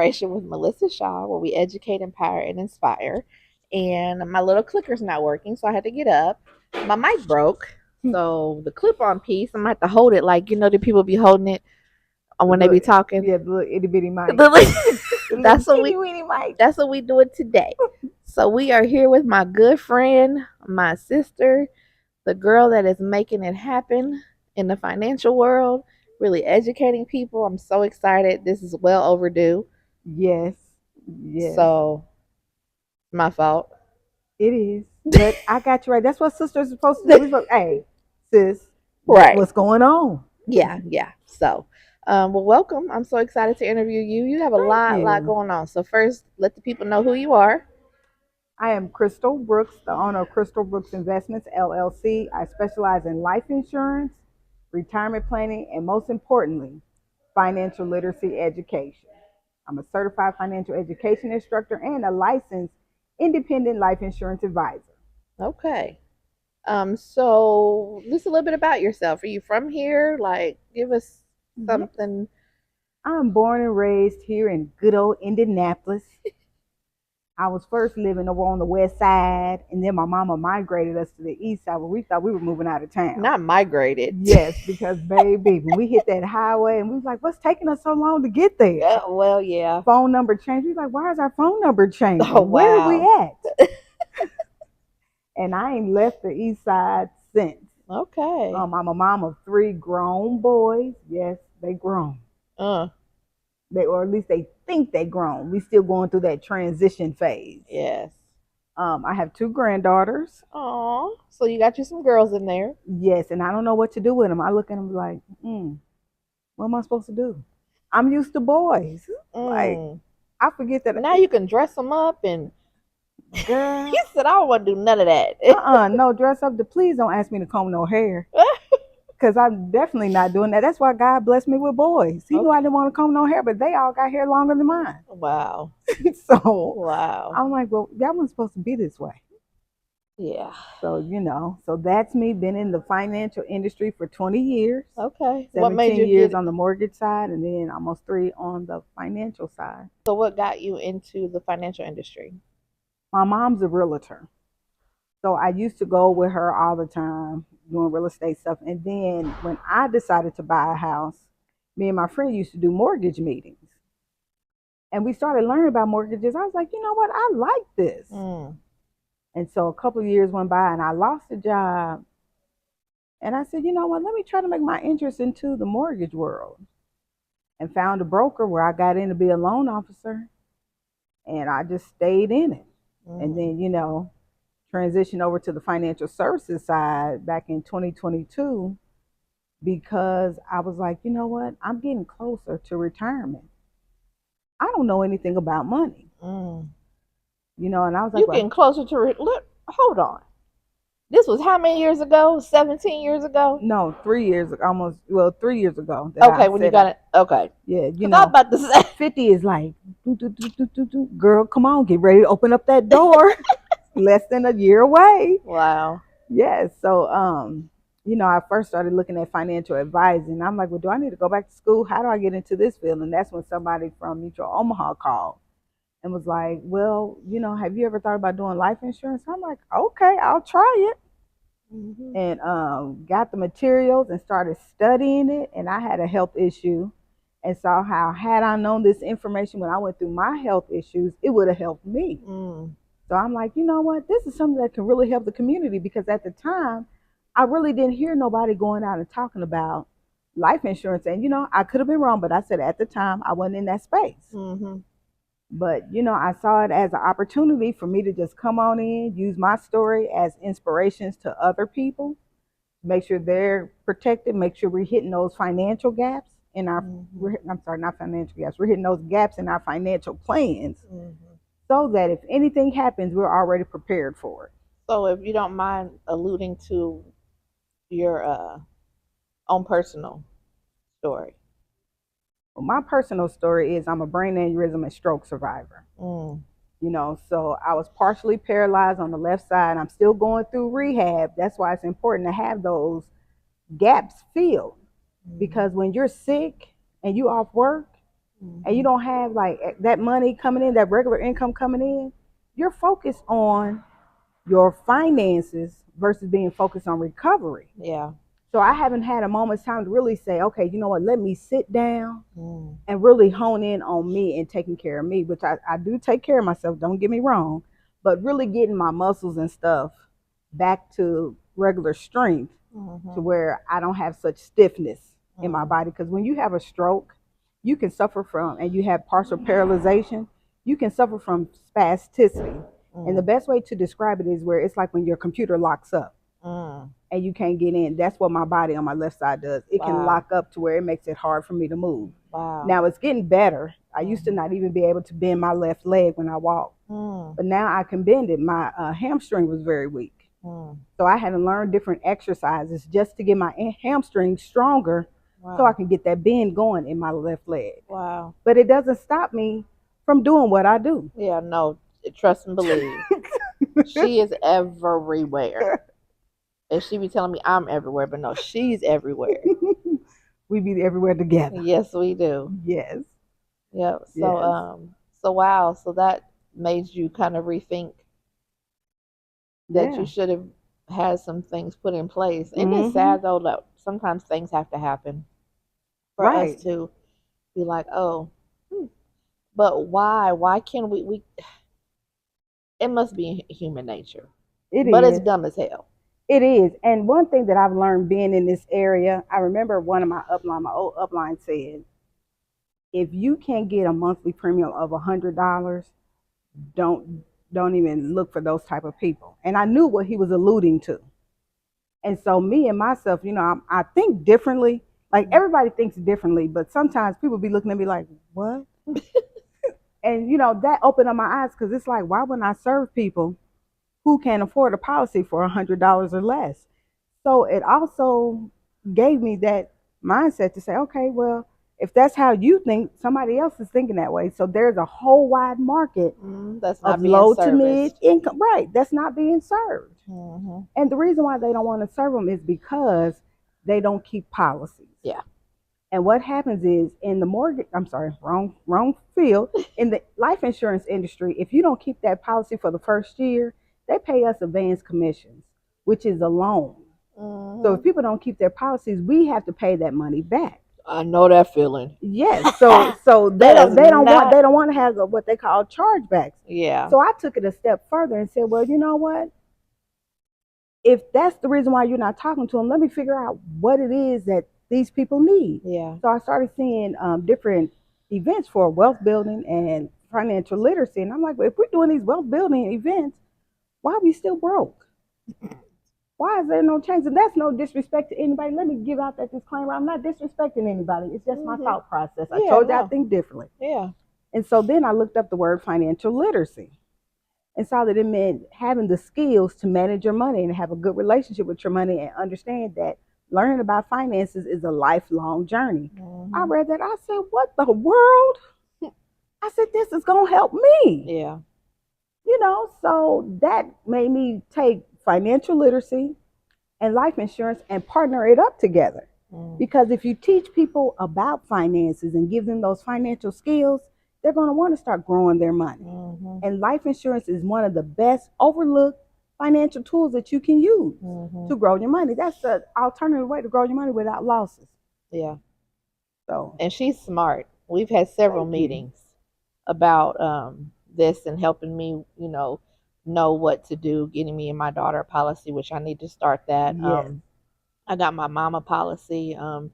With Melissa Shaw, where we educate, empower, and inspire. And my little clicker's not working, so I had to get up. My mic broke, so the clip-on piece, I'm gonna have to hold it like the people be holding it when they be talking. Yeah, the little itty bitty mic. That's what we do it today. So we are here with my good friend, my sister, the girl that is making it happen in the financial world, really educating people. I'm so excited. This is well overdue. Yes. Yes. So, my fault. It is. But I got you right. That's what sisters are supposed to do. We're supposed, hey, sis, Right. what's going on? Yeah. So, well, welcome. I'm so excited to interview you. You have a lot going on. So first, let the people know who you are. I am Kristle Brooks, the owner of Kristle Brooks Investments, LLC. I specialize in life insurance, retirement planning, and most importantly, financial literacy education. I'm a certified financial education instructor and a licensed independent life insurance advisor. Okay. So just a little bit about yourself. Are you from here? Like, give us something. I'm born and raised here in good old Indianapolis. I was first living over on the west side, and then my mama migrated us to the east side where we thought we were moving out of town. Not migrated. Yes, because baby, when we hit that highway and we was like, what's taking us so long to get there? Well, yeah. Phone number changed. We was like, why is our phone number changing? Oh, wow. Where are we at? And I ain't left the east side since. Okay. I'm a mom of 3 grown boys. Yes, they grown. Or at least they think they grown. We still going through that transition phase. Yes. I have 2 granddaughters. Oh, so you got you some girls in there. Yes, and I don't know what to do with them. I look at them like, what am I supposed to do? I'm used to boys. Like, I forget that. Now you can dress them up and. Girl. He said, I don't want to do none of that. No, dress up. Please don't ask me to comb no hair. Because I'm definitely not doing that. That's why God blessed me with boys. He knew I didn't want to comb no hair, but they all got hair longer than mine. Wow. Wow. I'm like, well, that wasn't supposed to be this way. Yeah. So, so that's me. Been in the financial industry for 20 years. Okay. 17 what made you years on the mortgage side and then almost 3 on the financial side. So what got you into the financial industry? My mom's a realtor. So I used to go with her all the time doing real estate stuff. And then when I decided to buy a house, me and my friend used to do mortgage meetings. And we started learning about mortgages. I was like, you know what? I like this. And so a couple of years went by and I lost a job. And I said, you know what? Let me try to make my interest into the mortgage world. And found a broker where I got in to be a loan officer. And I just stayed in it. And then, transitioned over to the financial services side back in 2022 because I was like, you know what? I'm getting closer to retirement. I don't know anything about money. And I was like, you're getting closer to hold on. This was how many years ago? 17 years ago? No, 3 years ago. 3 years ago. Okay, when you got it. Okay. Yeah, I'm about to say 50 is like, girl, come on, get ready to open up that door. Less than a year away. Wow. Yes. So, I first started looking at financial advising. I'm like, well, do I need to go back to school? How do I get into this field? And that's when somebody from Mutual Omaha called and was like, well, have you ever thought about doing life insurance? I'm like, okay, I'll try it. And got the materials and started studying it. And I had a health issue and saw how had I known this information when I went through my health issues, it would have helped me. So I'm like, you know what? This is something that can really help the community because at the time, I really didn't hear nobody going out and talking about life insurance. And, I could have been wrong, but I said at the time, I wasn't in that space. But, I saw it as an opportunity for me to just come on in, use my story as inspirations to other people, make sure they're protected, make sure we're hitting those financial gaps in our, I'm sorry, not financial gaps, we're hitting those gaps in our financial plans. So that if anything happens, we're already prepared for it. So if you don't mind alluding to your own personal story. Well, my personal story is I'm a brain aneurysm and stroke survivor. So I was partially paralyzed on the left side. I'm still going through rehab. That's why it's important to have those gaps filled. Because when you're sick and you off work, and you Mm-hmm. don't have like that money coming in, that regular income coming in, you're focused on your finances versus being focused on recovery. Yeah. So I haven't had a moment's time to really say, okay, you know what, let me sit down Mm. and really hone in on me and taking care of me, which I do take care of myself, don't get me wrong, but really getting my muscles and stuff back to regular strength to Mm-hmm. where I don't have such stiffness in my Mm. body. Because when you have a stroke, you can suffer from, and you have partial paralyzation, you can suffer from spasticity. And the Mm. best way to describe it is where it's like when your computer locks up Mm. and you can't get in. That's what my body on my left side does. It can Wow. lock up to where it makes it hard for me to move. Wow. Now it's getting better. I used to Mm-hmm. not even be able to bend my left leg when I walk, Mm. but now I can bend it. My hamstring was very weak. Mm. So I had to learn different exercises just to get my hamstring stronger so I Wow. can get that bend going in my left leg. Wow. But it doesn't stop me from doing what I do. Yeah, no, trust and believe. She is everywhere. And she be telling me I'm everywhere, but no, she's everywhere. We be everywhere together. Yes, we do. Yes, Yep. So yes. so wow, so that made you kind of rethink that you Yeah. should have had some things put in place. Isn't it Mm-hmm. sad though that sometimes things have to happen for us Right. to be like, oh, hmm, but why? Why can't we it must be human nature. It But it's is. dumb as hell. It is. And one thing that I've learned being in this area, I remember one of my old upline said, if you can't get a monthly premium of $100, don't don't even look for those type of people. And I knew what he was alluding to. And so me and myself, I think differently. Like everybody thinks differently, but sometimes people be looking at me like, what? And that opened up my eyes because it's like, why wouldn't I serve people who can afford a policy for $100 or less? So it also gave me that mindset to say, okay, well, if that's how you think, somebody else is thinking that way. So there's a whole wide market That's of not being low to mid serviced. income, right? That's not being served. Mm-hmm. And the reason why they don't want to serve them is because they don't keep policies. Yeah. And what happens is in the mortgage, I'm sorry, wrong field. In the life insurance industry, if you don't keep that policy for the first year, they pay us advance commissions, which is a loan. So if Mm-hmm. people don't keep their policies, we have to pay that money back. I know that feeling. Yes. So they That don't is they don't want not. they don't want to have what they call chargebacks. Yeah. So I took it a step further and said, well, you know what? If that's the reason why you're not talking to them, let me figure out what it is that these people need. Yeah. So I started seeing different events for wealth building and financial literacy, and I'm like, well, if we're doing these wealth building events, why are we still broke? Why is there no change? And that's no disrespect to anybody. Let me give out that disclaimer. I'm not disrespecting anybody. It's just my Mm-hmm. thought process. I Yeah. told you I No. think differently. Yeah. And so then I looked up the word financial literacy and saw that it meant having the skills to manage your money and have a good relationship with your money and understand that learning about finances is a lifelong journey. I Mm-hmm. read that. I said, what the world? I said, this is going to help me. Yeah. So that made me take financial literacy and life insurance and partner it up together. Mm. Because if you teach people about finances and give them those financial skills, they're going to want to start growing their money. Mm-hmm. And life insurance is one of the best overlooked financial tools that you can use Mm-hmm. to grow your money. That's an alternative way to grow your money without losses. Yeah. So And she's smart. We've had several thank you. meetings about this and helping me, know what to do, getting me and my daughter a policy, which I need to start that. Yes. I got my mama policy, and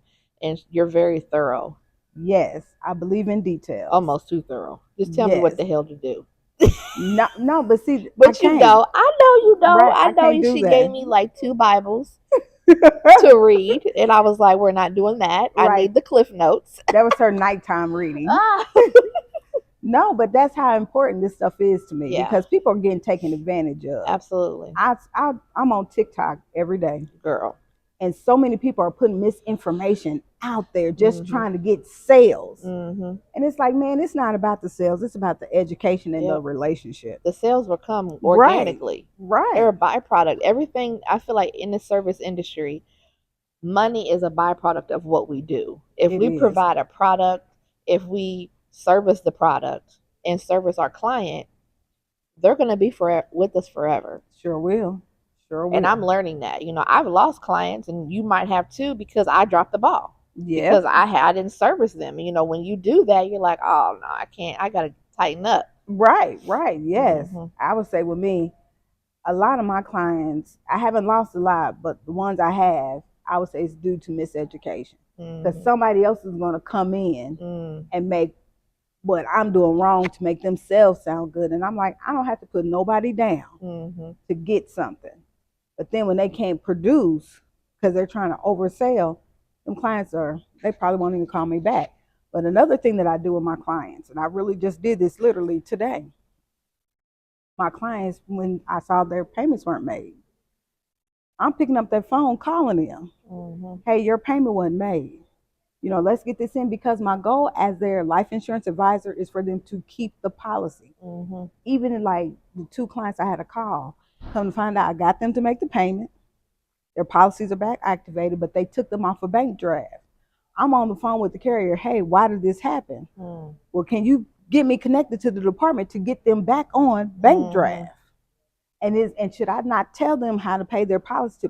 you're very thorough, Yes. I believe in details. almost too thorough. Just tell me what Yes. the hell to do. No, no, but see, I But can't. Right. I I know can't you. do She gave that. me like 2 Bibles to read, and I was like, we're not doing that. I Right. need the Cliff Notes. That was her nighttime reading. Ah, No, but that's how important this stuff is to me yeah, because people are getting taken advantage of. absolutely, I'm on TikTok every day, girl. and so many people are putting misinformation out there just Mhm, trying to get sales. mhm. And it's like, man, it's not about the sales, it's about the education and the Yep. relationship. The sales will come Right, organically. They're right. a byproduct. Everything I feel like in the service industry, money is a byproduct of what we do. If It we is. provide a product, if we service the product and service our client, they're going to be with us forever. Sure will. Sure will. And I'm learning that. I've lost clients, and you might have too, because I dropped the ball. Yep. Because I didn't service them. When you do that, you're like, oh no, I can't. I gotta tighten up. Right. Yes. I would say with me, a lot of my clients, I haven't lost a lot, but the ones I have, I would say it's due to miseducation. Because somebody else is going to come in and make what I'm doing wrong to make themselves sound good. And I'm like, I don't have to put nobody down to get something. But then when they can't produce because they're trying to oversell, them clients they probably won't even call me back. But another thing that I do with my clients, and I really just did this literally today, my clients, when I saw their payments weren't made, I'm picking up their phone, calling them. Hey, your payment wasn't made. Let's get this in, because my goal as their life insurance advisor is for them to keep the policy. Even in like the 2 clients I had a call, come to find out I got them to make the payment. Their policies are back activated, but they took them off a bank draft. I'm on the phone with the carrier. Hey, why did this happen? Well, can you get me connected to the department to get them back on bank draft? And should I not tell them how to pay their policy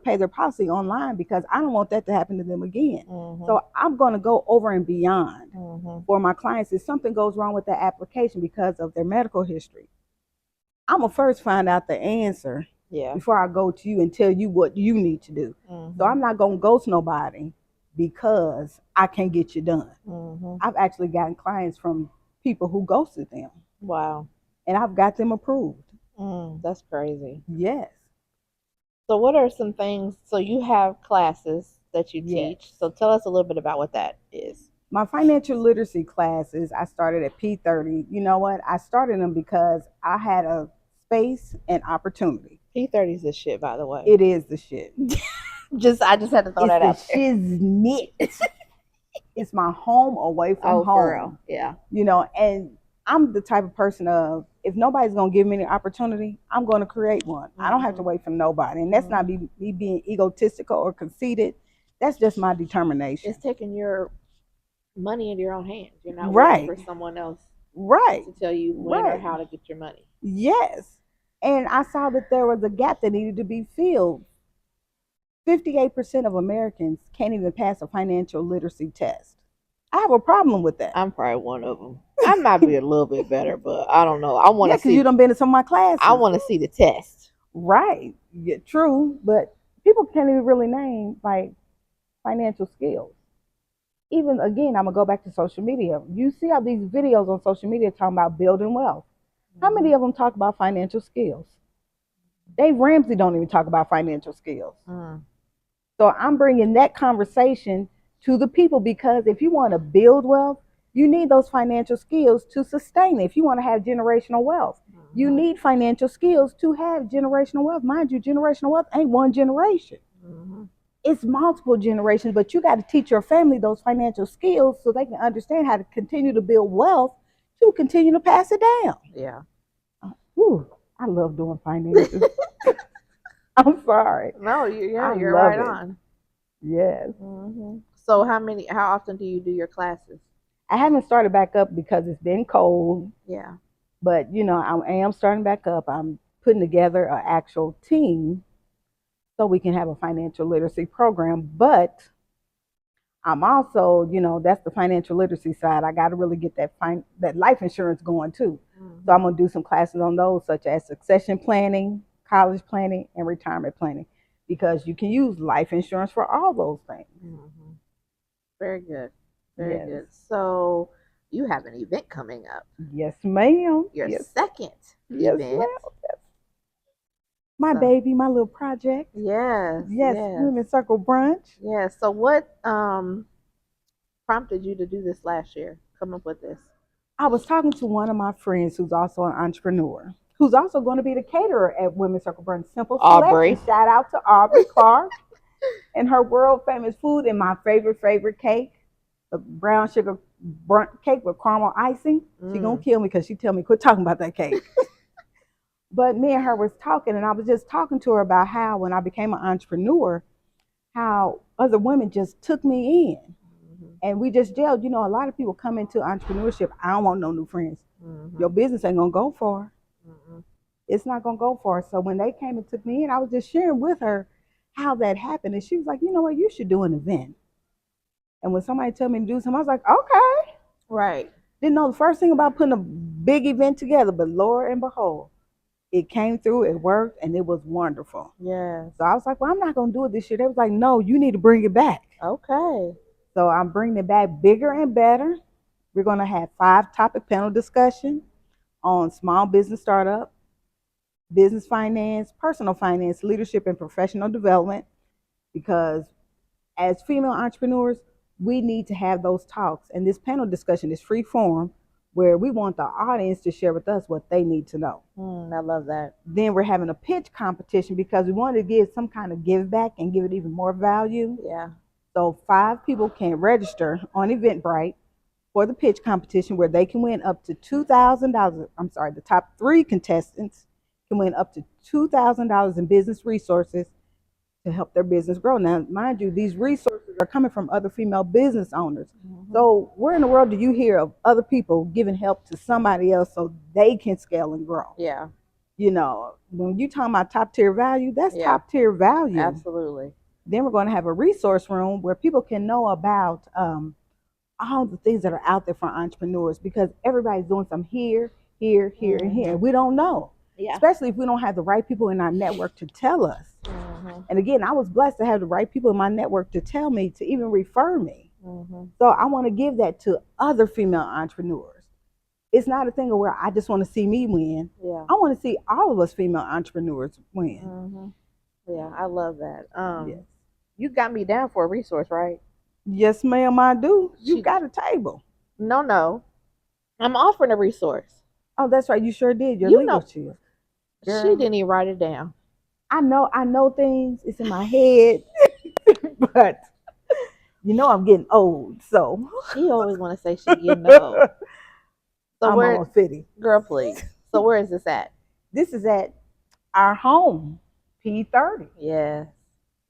online, because I don't want that to happen to them again. So I'm going to go over and beyond for my clients. If something goes wrong with that application because of their medical history, I'm going to first find out the answer before I go to you and tell you what you need to do. So I'm not going to ghost nobody because I can't get you done. I've actually gotten clients from people who ghosted them. Wow. And I've got them approved. That's crazy. Yes. So what are some things? So you have classes that you teach. So tell us a little bit about what that is. My financial literacy classes, I started at P30. You know what? I started them because I had a space and opportunity. P30 is the shit, by the way. It is the shit. I just had to throw that out there. It's shiznit. It's my home away from home. For real. Yeah. And I'm the type of person of, if nobody's going to give me an opportunity, I'm going to create one. I don't have to wait for nobody. And that's not me being egotistical or conceited. That's just my determination. It's taking your money into your own hands. You're not waiting for someone else to tell you when or how to get your money. Yes. And I saw that there was a gap that needed to be filled. 58% of Americans can't even pass a financial literacy test. I have a problem with that. I'm probably one of them. I might be a little bit better, but I don't know. I want to see. Because you done been in some of my classes. I want to see the test. Right. Yeah, true. But people can't even really name like financial skills. Even again, I'm going to go back to social media. You see all these videos on social media talking about building wealth. How many of them talk about financial skills? Dave Ramsey don't even talk about financial skills. So I'm bringing that conversation to the people, because if you want to build wealth, you need those financial skills to sustain it. If you want to have generational wealth, you need financial skills to have generational wealth. Mind you, generational wealth ain't one generation. It's multiple generations, but you got to teach your family those financial skills so they can understand how to continue to build wealth to continue to pass it down. Yeah. I love doing finances. I'm sorry. No, you're right on. Yes. So how often do you do your classes? I haven't started back up because it's been cold. Yeah. But, I am starting back up. I'm putting together an actual team so we can have a financial literacy program. But I'm also, that's the financial literacy side. I got to really get that life insurance going too. So I'm going to do some classes on those, such as succession planning, college planning, and retirement planning, because you can use life insurance for all those things. Very good. Very good. So you have an event coming up. Yes, ma'am. Your second event. My baby, my little project. Yes. Women's Circle Brunch. Yes. So what prompted you to do this last year? Come up with this. I was talking to one of my friends who's also an entrepreneur, who's also going to be the caterer at Women's Circle Brunch. Simple Selection. Shout out to Aubrey Clark and her world famous food, and my favorite cake, the brown sugar cake with caramel icing. She gonna kill me because she tell me quit talking about that cake. But me and her was talking, and I was just talking to her about how when I became an entrepreneur, how other women just took me in. And we just gelled. You know, a lot of people come into entrepreneurship. I don't want no new friends. Your business ain't gonna go far. Mm-mm. It's not gonna go far. So when they came and took me in, I was just sharing with her how that happened, and she was like, "You know what? You should do an event." And when somebody told me to do something, I was like, "Okay." Right. Didn't know the first thing about putting a big event together, but Lord and behold, it came through, it worked, and it was wonderful. Yes. So I was like, well, I'm not going to do it this year. They was like, no, you need to bring it back. Okay. So I'm bringing it back bigger and better. We're going to have 5 topic panel discussion on small business startup, business finance, personal finance, leadership, and professional development. Because as female entrepreneurs, we need to have those talks. And this panel discussion is free form where we want the audience to share with us what they need to know. I love that. Then we're having a pitch competition because we wanted to give some kind of give back and give it even more value. Yeah. So 5 people can register on Eventbrite for the pitch competition where they can win up to $2,000. I'm sorry, the top 3 contestants can win up to $2,000 in business resources to help their business grow. Now, mind you, these resources are coming from other female business owners. So where in the world do you hear of other people giving help to somebody else so they can scale and grow? Yeah. You know, when you talk about top tier value, that's Yeah. top tier value. Absolutely. Then we're going to have a resource room where people can know about all the things that are out there for entrepreneurs because everybody's doing some here, here, here, and here. We don't know. Yeah. Especially if we don't have the right people in our network to tell us. And again, I was blessed to have the right people in my network to tell me, to even refer me. So I want to give that to other female entrepreneurs. It's not a thing where I just want to see me win. Yeah. I want to see all of us female entrepreneurs win. Yeah, I love that. Yes. You got me down for a resource, right? Yes, ma'am, I do. You got a table. No. I'm offering a resource. Oh, that's right. You sure did. Your You legal know, chief. she didn't even write it down. I know things. It's in my head. But you know I'm getting old, so She always want to say she getting old. So I'm almost 50. Girl, please. So where is this at? This is at our home, P30. Yes.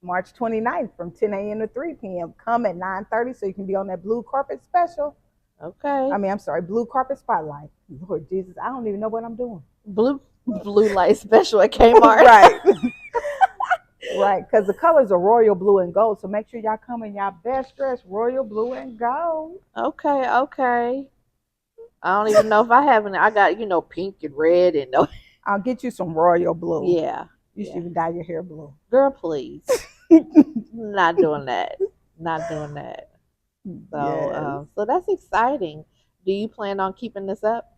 March 29th from 10 a.m. to 3 p.m. Come at 9:30 so you can be on that blue carpet special. Okay. I'm sorry, blue carpet spotlight. Lord Jesus, I don't even know what I'm doing. Blue light special at Kmart. Right. Right, because the colors are royal blue and gold. So make sure y'all come in y'all best dress, royal blue and gold. Okay. I don't even know if I have any. I got, pink and red and no. I'll get you some royal blue. Yeah. You should even dye your hair blue. Girl, please. Not doing that. Not doing that. So, Yes. So that's exciting. Do you plan on keeping this up?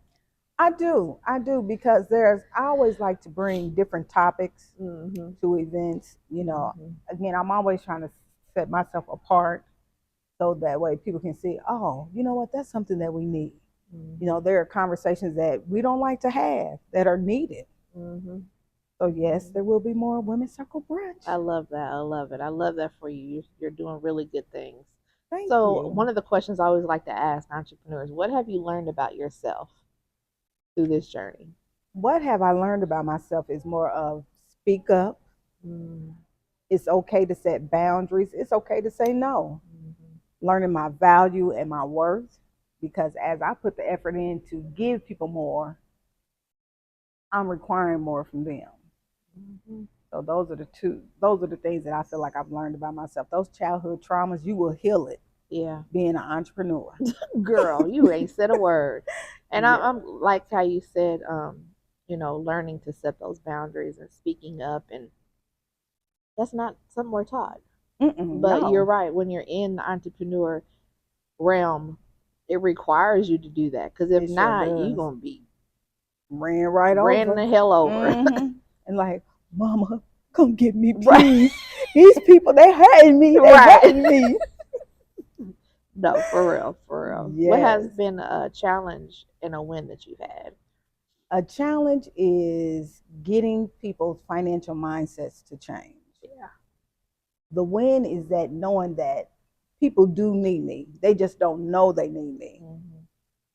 I do because I always like to bring different topics to events. Again, I'm always trying to set myself apart so that way people can see, oh, you know what, that's something that we need. There are conversations that we don't like to have that are needed. So yes, there will be more Women's Circle Brunch. I love that. I love it. I love that for you. You're doing really good things. Thank so you. One of the questions I always like to ask entrepreneurs, what have you learned about yourself through this journey? What have I learned about myself is more of speak up. It's okay to set boundaries. It's okay to say no. Learning my value and my worth, because as I put the effort in to give people more, I'm requiring more from them. So those are the things that I feel like I've learned about myself. Those childhood traumas, you will heal it. Yeah. Being an entrepreneur. Girl, you ain't said a word. And yeah. I'm like how you said, learning to set those boundaries and speaking up, and that's not something we're taught. But no. You're right. When you're in the entrepreneur realm, it requires you to do that. Because if not, you're going to be ran over. The hell over. And like, Mama, come get me, please. These people, they hurting me. They hurting me. No, for real. Yes. What has been a challenge and a win that you've had? A challenge is getting people's financial mindsets to change. Yeah. The win is that knowing that people do need me. They just don't know they need me.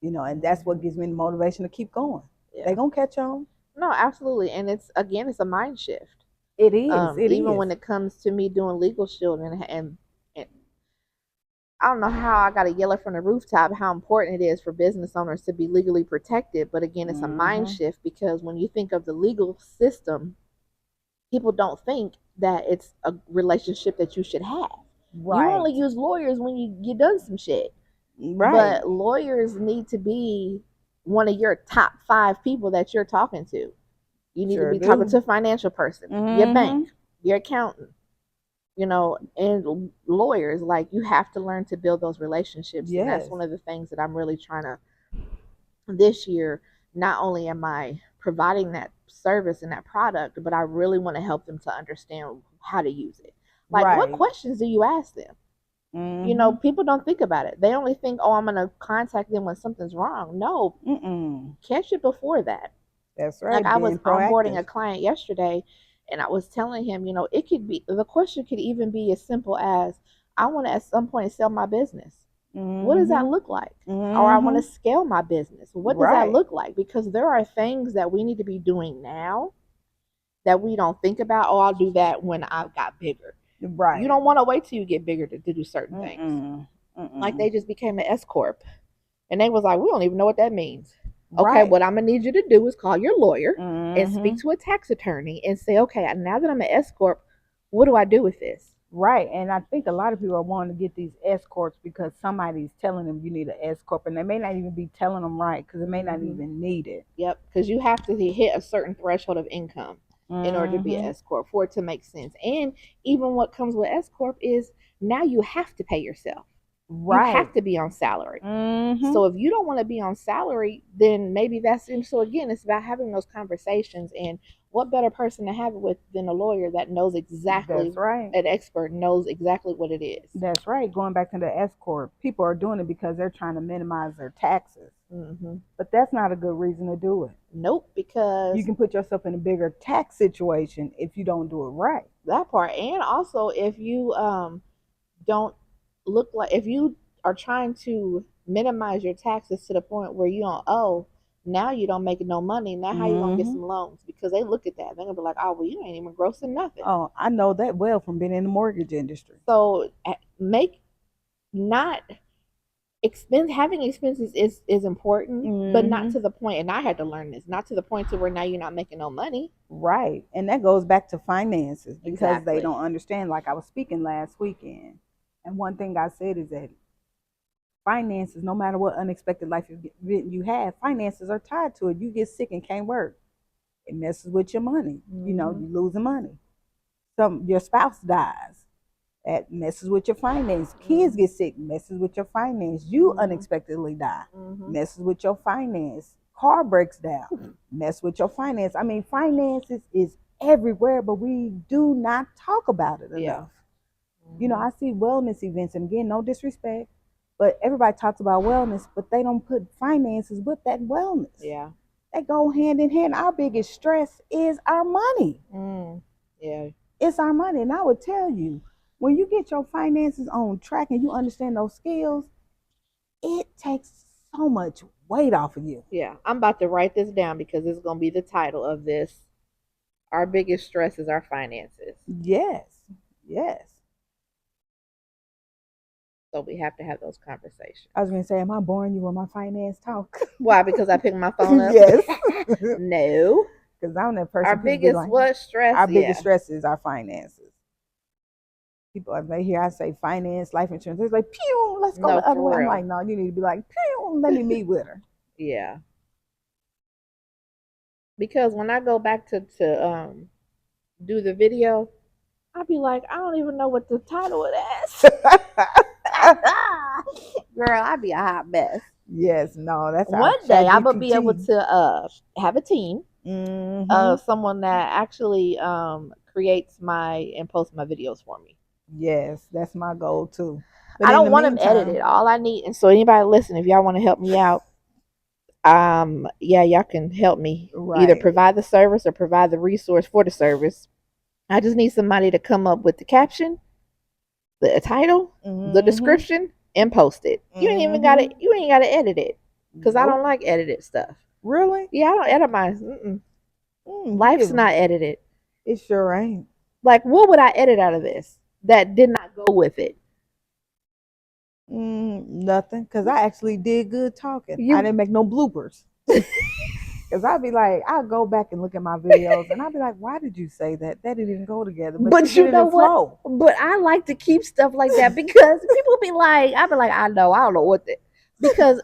And that's what gives me the motivation to keep going. Yeah. They're going to catch on. No, absolutely. And it's a mind shift. It is. Even when it comes to me doing Legal Shield and I don't know how I got to yell it from the rooftop how important it is for business owners to be legally protected. But again, it's a mind Mhm. shift because when you think of the legal system, people don't think that it's a relationship that you should have. You Right. only use lawyers when you done some shit. Right. But lawyers need to be one of your top 5 people that you're talking to. You need to Sure be talking do. to a financial person, your bank, Mhm. your accountant, and lawyers. Like, you have to learn to build those relationships. And that's Yes. one of the things that I'm really trying to this year. Not only am I providing that service and that product, but I really want to help them to understand how to use it. Like, what Right. questions do you ask them? Mhm. People don't think about it. They only think, oh, I'm going to contact them when something's wrong. No, Mm-mm. catch it before that. That's Like, right. I was Being onboarding proactive. a client yesterday, and I was telling him, it could be the question could even be as simple as, I want to at some point sell my business. What does that Mhm. look like? Or I want to Mhm. scale my business. What does that Right. look like? Because there are things that we need to be doing now that we don't think about. Oh, I'll do that when I've got bigger. You Right. don't want to wait till you get bigger to do certain things. Mm-mm. Like, Mm-mm. they just became an S corp, and they was like, we don't even know what that means. Okay, Right. what I'm gonna need you to do is call your lawyer and speak Mhm. to a tax attorney and say, okay, now that I'm an S corp, what do I do with this? Right. And I think a lot of people are wanting to get these escorts because somebody's telling them you need an escort, and they may not even be telling them right because they may not Mm-hmm. even need it. Yep, because you have to hit a certain threshold of income in order to be an Mhm. S corp for it to make sense. And even what comes with S corp is now you have to pay yourself. You Right. have to be on salary. Mhm. So if you don't want to be on salary, then maybe that's it. So again, it's about having those conversations. And what better person to have it with than a lawyer that knows That's exactly, right. an expert knows exactly what it is. That's right. Going back to the escort, people are doing it because they're trying to minimize their taxes. Mm-hmm. But that's not a good reason to do it. Nope, You because can put yourself in a bigger tax situation if you don't do it right. that part, and also if you don't look like, if you are trying to minimize your taxes to the point where you don't owe, now you don't make no money. Now how you gonna get Hmm. some loans? Because they look at that, they're gonna be like, oh well, you ain't even grossing nothing. Oh, I know that well from being in the mortgage industry. So make not expense having expenses is important, but not Hmm. to the point. And I had to learn this, not to the point to where now you're not making no money. Right. And that goes back to finances because they Exactly. don't understand. Like I was speaking last weekend, and one thing I said is that finances, no matter what unexpected life event you have, finances are tied to it. You get sick and can't work, it messes with your money. Mm-hmm. You losing money. Your spouse dies, that messes with your finance. Kids Mm-hmm. get sick, messes with your finance. You Mm-hmm. unexpectedly die, Mm-hmm. messes with your finance. Car breaks down, mess with your finance. I mean, finances is everywhere, but we do not talk about it Yeah. enough. Mm-hmm. I see wellness events, and again, no disrespect, but everybody talks about wellness, but they don't put finances with that wellness. Yeah. They go hand in hand. Our biggest stress is our money. Mm. Yeah. It's our money. And I would tell you, when you get your finances on track and you understand those skills, it takes so much weight off of you. Yeah. I'm about to write this down because it's gonna be the title of this. Our biggest stress is our finances. Yes. Yes. So we have to have those conversations. I was going to say, am I boring you with my finance talk? Why? Because I picked my phone up? Yes. No. Because I'm that Our person, people be biggest like, what stress? our biggest Yeah. stress is our finances. People, they hear I say finance, life insurance, they're like, pew, let's go No, the other way. for I'm real. like, no, you need to be like, pew, let me meet with her. Yeah. Because when I go back to do the video, I'll be like, I don't even know what the title of that. Girl, I'd be a hot mess. Yes, no, that's our One day chat I will be able GPT. to have a team Mm-hmm. of someone that actually creates my and posts my videos for me. Yes, that's my goal too. But I in don't the want them meantime, edited. All I need, and so anybody listen, if y'all want to help me out, yeah, y'all can help me either right. provide the service or provide the resource for the service. I just need somebody to come up with the caption, the title, the Mm-hmm. description, and post it. You ain't even got to. Mm-hmm. You ain't got to edit it, cause I don't Nope. like edited stuff. Really? Yeah, I don't edit mine. Mm-mm. You Life's give not edited. it sure ain't. Like, what would I edit out of this that did not go with it? Nothing, because I actually did good talking. I You didn't make no bloopers. Because I'd be like, I'll go back and look at my videos and I'll be like, why did you say that? That didn't go together. But you But did you it know in what? flow. But I like to keep stuff like that because people be like, I be like, I don't know what the, because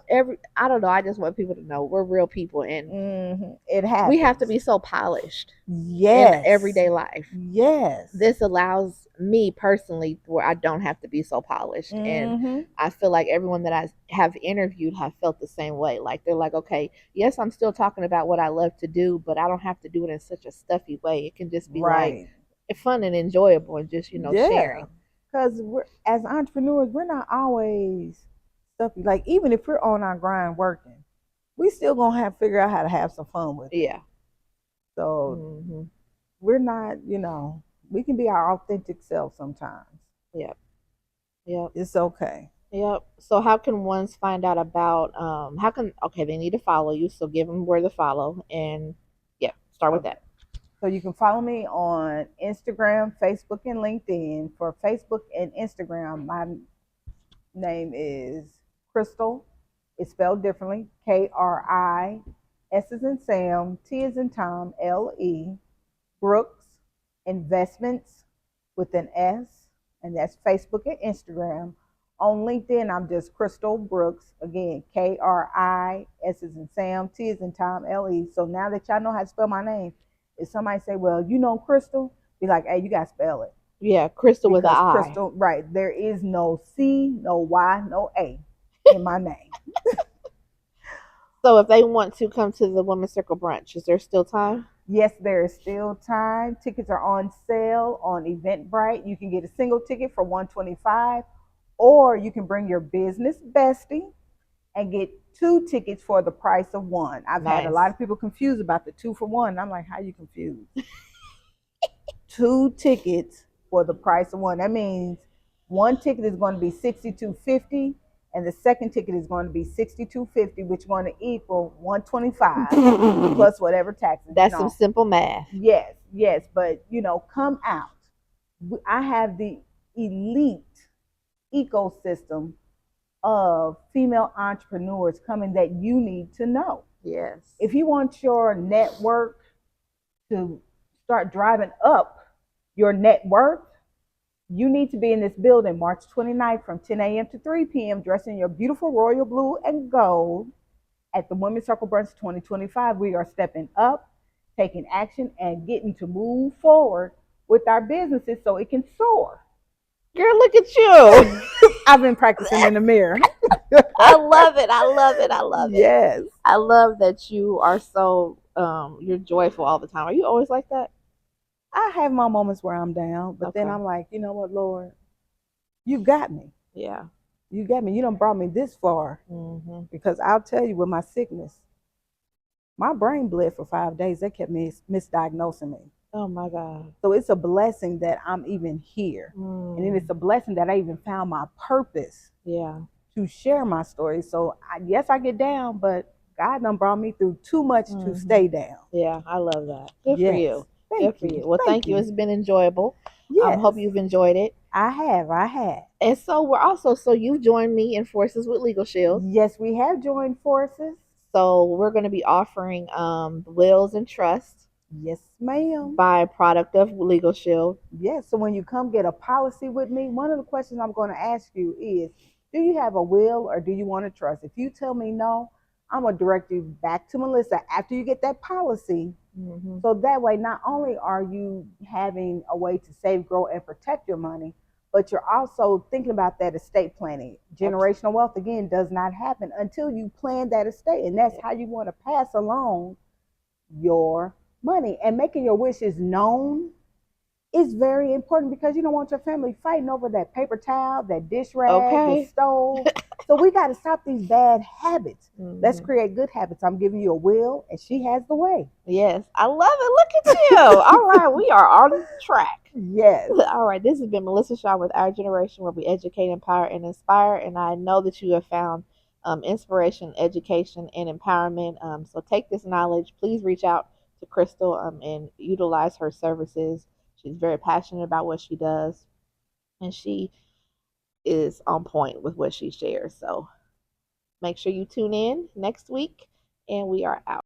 I don't know. I just want people to know we're real people and It we have to happens. be so polished in Yes. everyday life. Yes. This allows me personally where I don't have to be so polished. And Mm-hmm. I feel like everyone that I have interviewed have felt the same way. Like they're like, okay, yes, I'm still talking about what I love to do, but I don't have to do it in such a stuffy way. It can just be like Right. fun and enjoyable and just, Yeah. sharing. Because as entrepreneurs, we're not always stuffy. Like, even if we're on our grind working, we still going to have to figure out how to have some fun with it. Yeah. So Hmm. we're not, we can be our authentic self sometimes. Yep. Yep. It's okay. Yep. So how can ones find out about how can okay, they need to follow you, so give them where to follow and yeah, start with Okay. that. So you can follow me on Instagram, Facebook, and LinkedIn. For Facebook and Instagram, my name is Kristle. It's spelled differently. Kris, as in Sam, T as in Tom, LE, Brooks Investments with an S, and that's Facebook and Instagram. On LinkedIn, I'm just Kristle Brooks. Again, Kris, as in Sam, T as in Tom, LE. So now that y'all know how to spell my name, if somebody say, well, you know Kristle, be like, hey, you got to spell it. Yeah, Crystal with an Because I. Kristle, right, there is no C, no Y, no A in my name. So if they want to come to the Women's Circle brunch, is there still time? Yes, there is still time. Tickets are on sale on Eventbrite. You can get a single ticket for 125, or you can bring your business bestie and get two tickets for the price of one. I've had a lot Nice. of people confused about the 2 for 1. I'm like, how are you confused? Two tickets for the price of one. That means one ticket is going to be 62.50 and the second ticket is going to be 62.50, which is going to equal 125 plus whatever taxes, That's some simple math. Yes, yes, but come out. I have the elite ecosystem of female entrepreneurs coming that you need to know. Yes. If you want your network to start driving up your net worth, you need to be in this building March 29th from 10 a.m. to 3 p.m. dressed in your beautiful royal blue and gold at the Women's Circle Brunch 2025. We are stepping up, taking action, and getting to move forward with our businesses so it can soar. Girl, look at you. I've been practicing in the mirror. I love it. I love it. I love it. Yes. I love that you are so you're joyful all the time. Are you always like that? I have my moments where I'm down, but then Okay. I'm like, you know what, Lord, you got me. Yeah. You got me. You done brought me this far. Hmm. Because I'll tell you, with my sickness, my brain bled for 5 days. They kept me misdiagnosing me. Oh my God. So it's a blessing that I'm even here. And then it's Mm. a blessing that I even found my purpose Yeah. to share my story. So yes, I get down, but God done brought me through too much to Hmm. stay down. Yeah, I love that. Good for Yes. you. Good Thank for you. you. Well, Thank thank you. you. It's been enjoyable. Hope Yes. you've enjoyed it. I have. I have. And so we're also so you've joined me in Forces with Legal Shield. Yes, we have joined forces. So we're going to be offering wills and trusts Yes, ma'am. by product of Legal Shield. Yes. So when you come get a policy with me, one of the questions I'm going to ask you is, do you have a will or do you want to trust? If you tell me no, I'm going to direct you back to Melissa after you get that policy. Hmm. So that way, not only are you having a way to save, grow, and protect your money, but you're also thinking about that estate planning. Generational wealth, again, does not happen until you plan that estate. And that's how you want to pass along your money. And making your wishes known is very important because you don't want your family fighting over that paper towel, that dish rag, the Okay. stove. So we got to stop these bad habits. Let's Hmm. create good habits. I'm giving you a will, and she has the way. Yes, I love it. Look at you. All right, we are on track. Yes. All right, this has been Melissa Shaw with Our Generation, where we educate, empower, and inspire. And I know that you have found inspiration, education, and empowerment. So take this knowledge. Please reach out to Kristle and utilize her services. She's very passionate about what she does, and she is on point with what she shares. So make sure you tune in next week, and we are out.